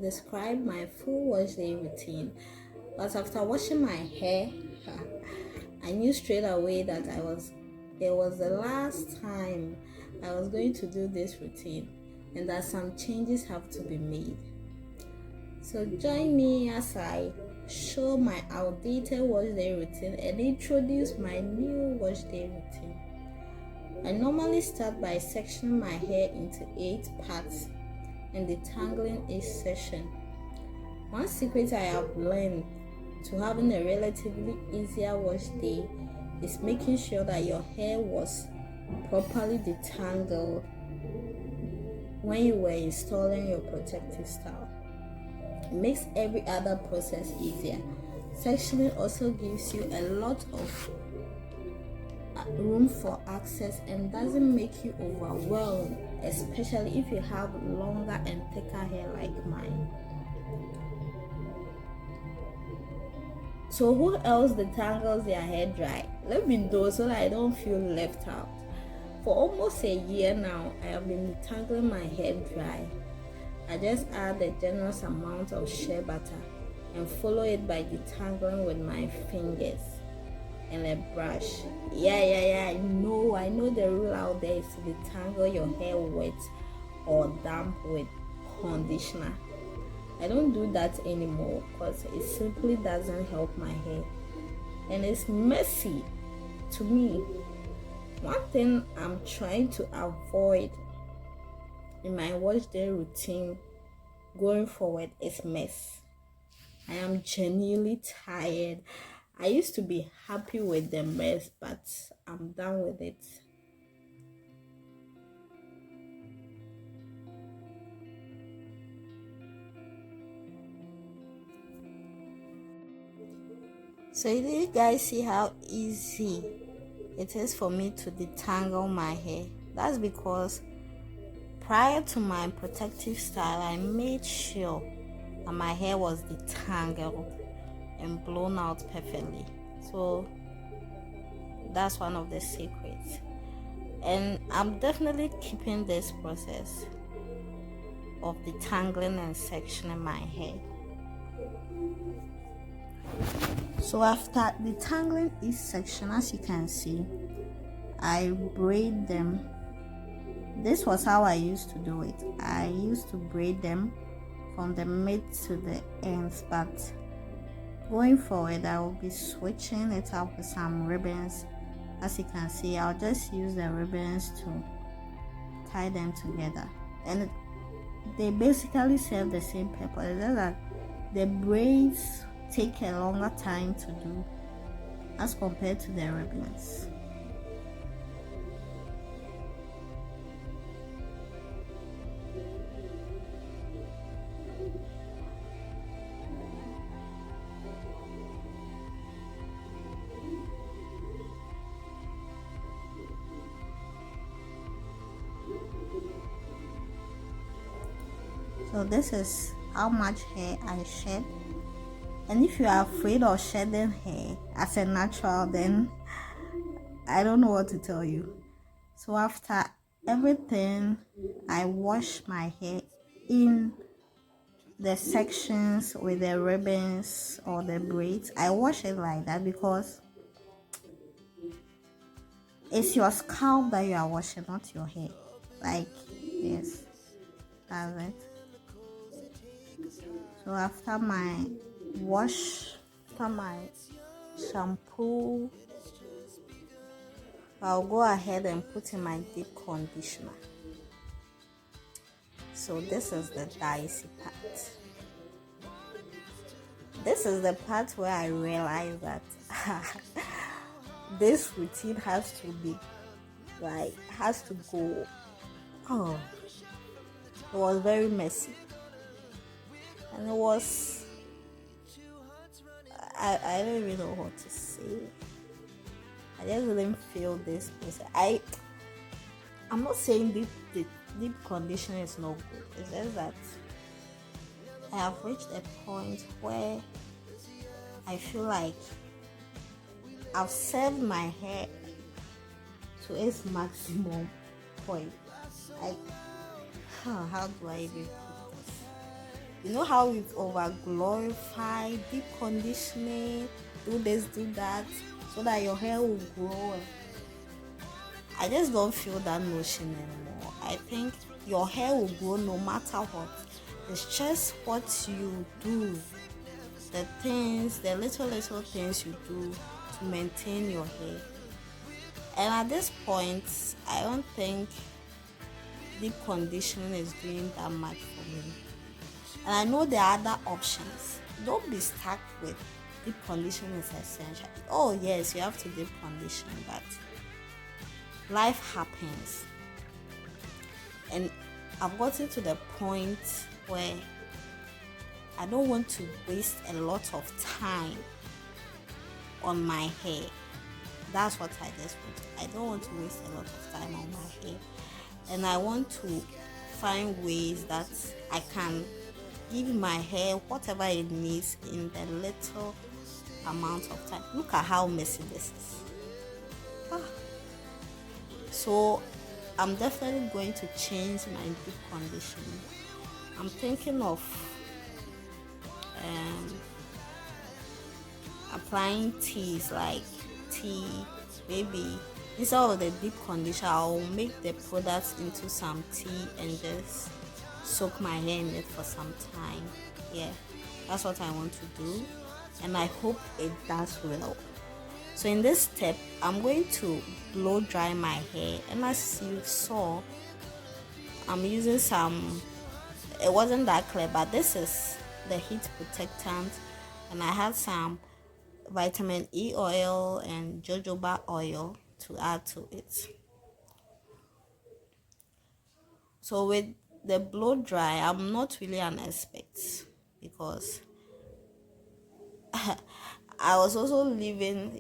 describe my full wash day routine, but after washing my hair, I knew straight away that it was the last time I was going to do this routine and that some changes have to be made. So join me as I show my outdated wash day routine and introduce my new wash day routine. I normally start by sectioning my hair into 8 parts and detangling each section. One secret I have learned to having a relatively easier wash day is making sure that your hair was properly detangled when you were installing your protective style. It makes every other process easier. Sectioning also gives you a lot of room for access and doesn't make you overwhelmed, especially if you have longer and thicker hair like mine. So who else detangles their hair dry? Let me know so that I don't feel left out. For almost a year now, I have been detangling my hair dry. I just add a generous amount of shea butter and follow it by detangling with my fingers and a brush. I know the rule out there is to detangle your hair wet or damp with conditioner. I don't do that anymore because it simply doesn't help my hair and it's messy to me. One thing I'm trying to avoid in my wash day routine going forward is mess. I am genuinely tired. I used to be happy with the mess, but I'm done with it. So do you guys see how easy it is for me to detangle my hair? That's because prior to my protective style, I made sure that my hair was detangled and blown out perfectly. So that's one of the secrets. And I'm definitely keeping this process of detangling and sectioning my hair. So after detangling each section, as you can see, I braid them. This was how I used to do it. I used to braid them from the mid to the ends, but going forward I will be switching it up with some ribbons. As you can see, I'll just use the ribbons to tie them together, and they basically serve the same purpose. It's just that the braids take a longer time to do as compared to the ribbons. So this is how much hair I shed. And if you are afraid of shedding hair as a natural, then I don't know what to tell you. So after everything, I wash my hair in the sections with the ribbons or the braids. I wash it like that because it's your scalp that you are washing, not your hair. Like this, that's it. So after my wash, after my shampoo, I'll go ahead and put in my deep conditioner. So this is the dicey part. This is the part where I realize that this routine has to go. Oh, it was very messy. And it was, I don't even know what to say. I just didn't feel this process. I'm not saying deep conditioning is not good. It's just that I have reached a point where I feel like I've served my hair to its maximum point. Like, how do I even put this? You know how we've over glorified deep conditioning, do this, do that, so that your hair will grow. I just don't feel that notion anymore. I think your hair will grow no matter what. It's just what you do, the little things you do to maintain your hair. And at this point, I don't think deep conditioning is doing that much for me. And I know there are other options. Don't be stuck with deep conditioning is essential. Oh yes, you have to deep condition, but life happens. And I've gotten to the point where I don't want to waste a lot of time on my hair. That's what I just want. I don't want to waste a lot of time on my hair. And I want to find ways that I can give my hair whatever it needs in the little amount of time. Look at how messy this is. So I'm definitely going to change my deep conditioning. I'm thinking of applying teas, like tea, maybe instead of the deep conditioner, I'll make the products into some tea and just soak my hair in it for some time. Yeah, that's what I want to do, and I hope it does well. So in this step, I'm going to blow dry my hair, and as you saw, I'm using some, it wasn't that clear, but this is the heat protectant, and I had some vitamin E oil and jojoba oil to add to it. So with the blow dry, I'm not really an expert because I was also living,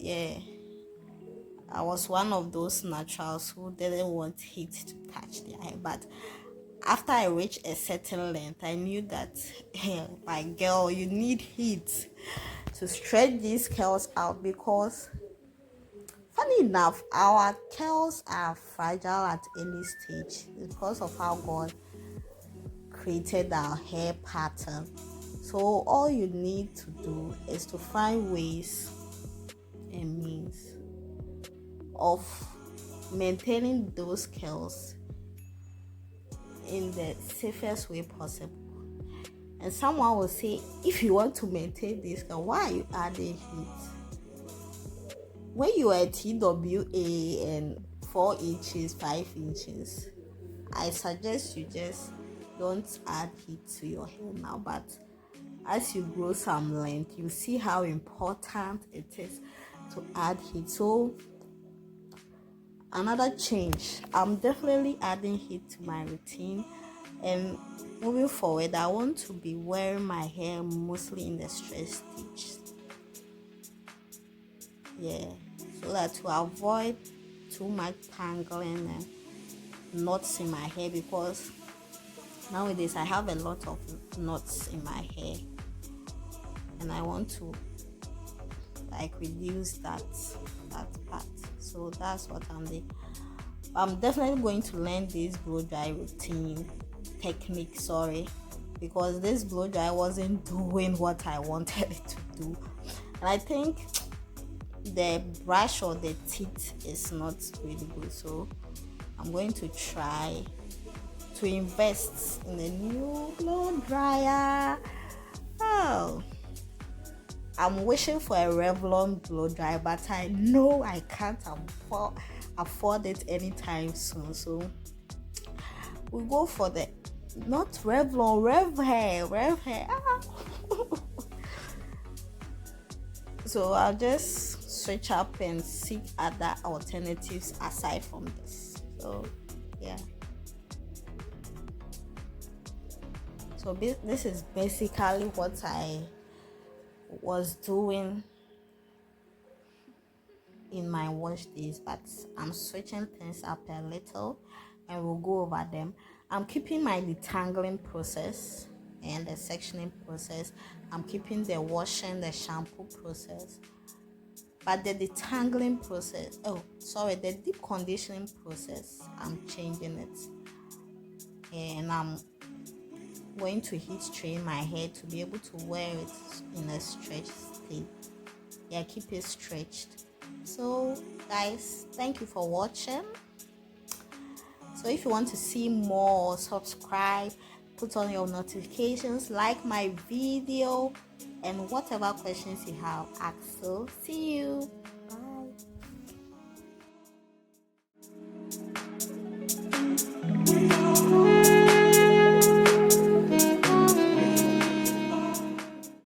I was one of those naturals who didn't want heat to touch their hair. But after I reached a certain length, I knew that, my girl, you need heat to stretch these curls out, because funny enough, our curls are fragile at any stage because of how God created our hair pattern. So all you need to do is to find ways and means of maintaining those curls in the safest way possible. And someone will say, if you want to maintain this curl, why are you adding heat? When you are TWA and 4 inches, 5 inches, I suggest you just don't add heat to your hair now. But as you grow some length, you see how important it is to add heat. So another change, I'm definitely adding heat to my routine, and moving forward, I want to be wearing my hair mostly in the straight stitch. So that to avoid too much tangling and knots in my hair, because nowadays I have a lot of knots in my hair, and I want to reduce that part. So that's what I'm doing. I'm definitely going to learn this blow dry routine technique, because this blow dry wasn't doing what I wanted it to do. And I think the brush or the teeth is not really good. So I'm going to try to invest in a new blow dryer. I'm wishing for a Revlon blow dryer, but I know I can't afford it anytime soon. So we'll go for the, not Revlon, Rev hair. So I'll just switch up and seek other alternatives aside from this. So yeah. So this is basically what I was doing in my wash days, but I'm switching things up a little and we'll go over them. I'm keeping my detangling process and the sectioning process. I'm keeping the washing, the shampoo process, but the detangling process, the deep conditioning process, I'm changing it, and I'm going to heat train my hair to be able to wear it in a stretched state. Yeah, keep it stretched. So guys, thank you for watching. So if you want to see more, subscribe, put on your notifications, like my video, and whatever questions you have, ask. So see you.